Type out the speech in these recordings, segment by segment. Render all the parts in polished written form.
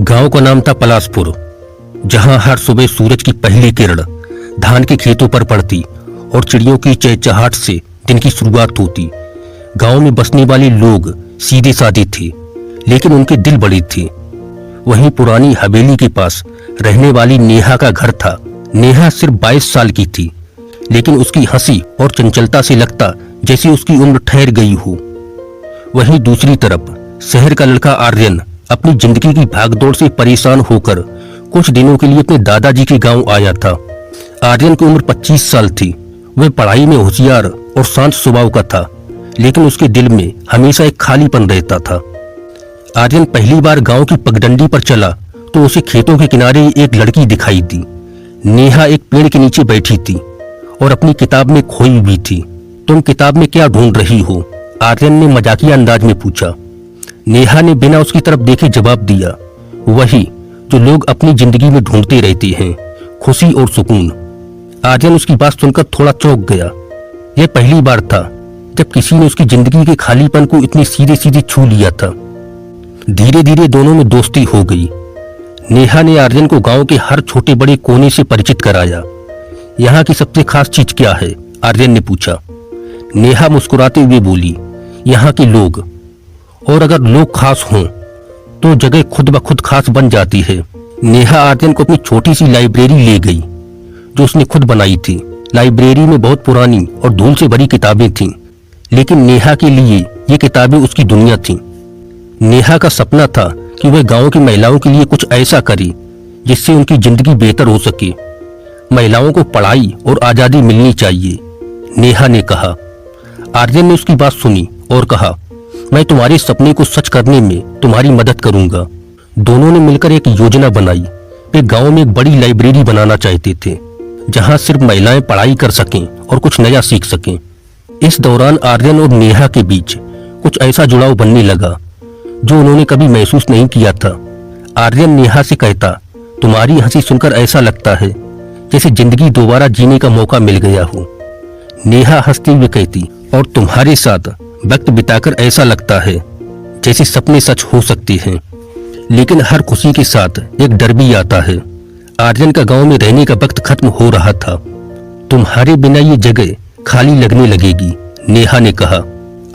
गांव का नाम था पलासपुर, जहां हर सुबह सूरज की पहली किरण धान के खेतों पर पड़ती और चिड़ियों की चहचहाट से दिन की शुरुआत होती। गांव में बसने वाले लोग सीधे साधे थे, लेकिन उनके दिल बड़े थे। वहीं पुरानी हवेली के पास रहने वाली नेहा का घर था। नेहा सिर्फ 22 साल की थी, लेकिन उसकी हंसी और चंचलता से लगता जैसे उसकी उम्र ठहर गई हो। वहीं दूसरी तरफ शहर का लड़का आर्यन अपनी जिंदगी की भागदौड़ से परेशान होकर कुछ दिनों के लिए अपने दादाजी के गांव आया था। आर्यन की उम्र 25 साल थी। वह पढ़ाई में होशियार और शांत स्वभाव का था, लेकिन उसके दिल में हमेशा एक खालीपन रहता था। आर्यन पहली बार गांव की पगडंडी पर चला तो उसे खेतों के किनारे एक लड़की दिखाई दी। नेहा एक पेड़ के नीचे बैठी थी और अपनी किताब में खोई हुई थी। तुम किताब में क्या ढूंढ रही हो? आर्यन ने मजाकिया अंदाज में पूछा। नेहा ने बिना उसकी तरफ देखे जवाब दिया, वही जो लोग अपनी जिंदगी में ढूंढते रहते हैं, खुशी और सुकून। आर्यन उसकी बात सुनकर थोड़ा चौंक गया। यह पहली बार था जब किसी ने उसकी जिंदगी के खालीपन को इतनी सीधे सीधे छू लिया था। धीरे धीरे दोनों में दोस्ती हो गई। नेहा ने आर्यन को गांव के हर छोटे बड़े कोने से परिचित कराया। यहाँ की सबसे खास चीज क्या है? आर्यन ने पूछा। नेहा मुस्कुराते हुए बोली, यहाँ के लोग। और अगर लोग खास हों तो जगह खुद ब खुद खास बन जाती है। नेहा आर्यन को अपनी छोटी सी लाइब्रेरी ले गई जो उसने खुद बनाई थी। लाइब्रेरी में बहुत पुरानी और धूल से भरी किताबें थीं, लेकिन नेहा के लिए ये किताबें उसकी दुनिया थीं। नेहा का सपना था कि वह गांव की महिलाओं के लिए कुछ ऐसा करे जिससे उनकी जिंदगी बेहतर हो सके। महिलाओं को पढ़ाई और आजादी मिलनी चाहिए, नेहा ने कहा। आर्यन ने उसकी बात सुनी और कहा, मैं तुम्हारे सपने को सच करने में तुम्हारी मदद करूंगा। दोनों ने मिलकर एक योजना बनाई। वे गांव में एक बड़ी लाइब्रेरी बनाना चाहते थे, जहां सिर्फ महिलाएं पढ़ाई कर सकें और कुछ नया सीख सकें। इस दौरान आर्यन और नेहा के बीच कुछ ऐसा जुड़ाव बनने लगा जो उन्होंने कभी महसूस नहीं किया था। आर्यन नेहा से कहता, तुम्हारी हंसी सुनकर ऐसा लगता है जैसे जिंदगी दोबारा जीने का मौका मिल गया हो। नेहा हंसते हुए कहती, और तुम्हारे साथ वक्त बिताकर ऐसा लगता है जैसे सपने सच हो सकते हैं। लेकिन हर खुशी के साथ एक डर भी आता है। आर्यन का गांव में रहने का वक्त खत्म हो रहा था। तुम्हारे बिना ये जगह खाली लगने लगेगी, नेहा ने कहा।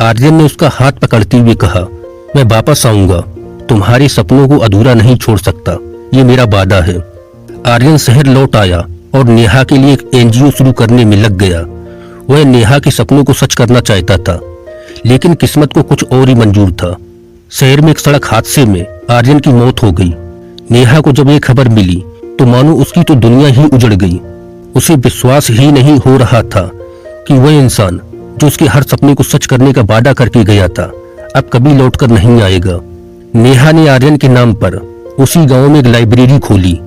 आर्यन ने उसका हाथ पकड़ते हुए कहा, मैं वापस आऊंगा। तुम्हारे सपनों को अधूरा नहीं छोड़ सकता, ये मेरा वादा है। आर्यन शहर लौट आया और नेहा के लिए एक एनजीओ शुरू करने में लग गया। वह नेहा के सपनों को सच करना चाहता था, लेकिन किस्मत को कुछ और ही मंजूर था। शहर में एक सड़क हादसे में आर्यन की मौत हो गई। नेहा को जब ये खबर मिली तो मानो उसकी तो दुनिया ही उजड़ गई। उसे विश्वास ही नहीं हो रहा था कि वह इंसान जो उसके हर सपने को सच करने का वादा करके गया था अब कभी लौटकर नहीं आएगा। नेहा ने आर्यन के नाम पर उसी गांव में एक लाइब्रेरी खोली,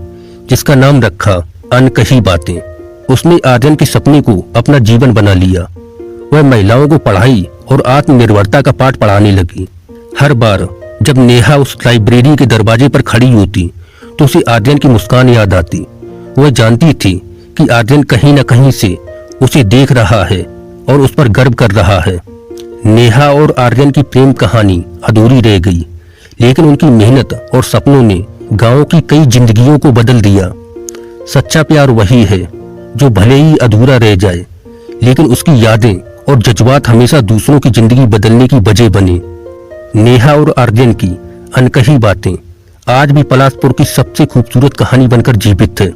जिसका नाम रखा अनकही बातें। उसने आर्यन के सपने को अपना जीवन बना लिया। वह महिलाओं को पढ़ाई और आत्मनिर्भरता का पाठ पढ़ाने लगी। हर बार जब नेहा उस लाइब्रेरी के दरवाजे पर खड़ी होती तो उसे आर्यन की मुस्कान याद आती। वह जानती थी कि आर्यन कहीं न कहीं से उसे देख रहा है और उस पर गर्व कर रहा है। नेहा और आर्यन की प्रेम कहानी अधूरी रह गई, लेकिन उनकी मेहनत और सपनों ने गांव की कई जिंदगियों को बदल दिया। सच्चा प्यार वही है जो भले ही अधूरा रह जाए, लेकिन उसकी यादें और जज्बात हमेशा दूसरों की जिंदगी बदलने की वजह बने। नेहा और आर्यन की अनकही बातें आज भी पलासपुर की सबसे खूबसूरत कहानी बनकर जीवित है।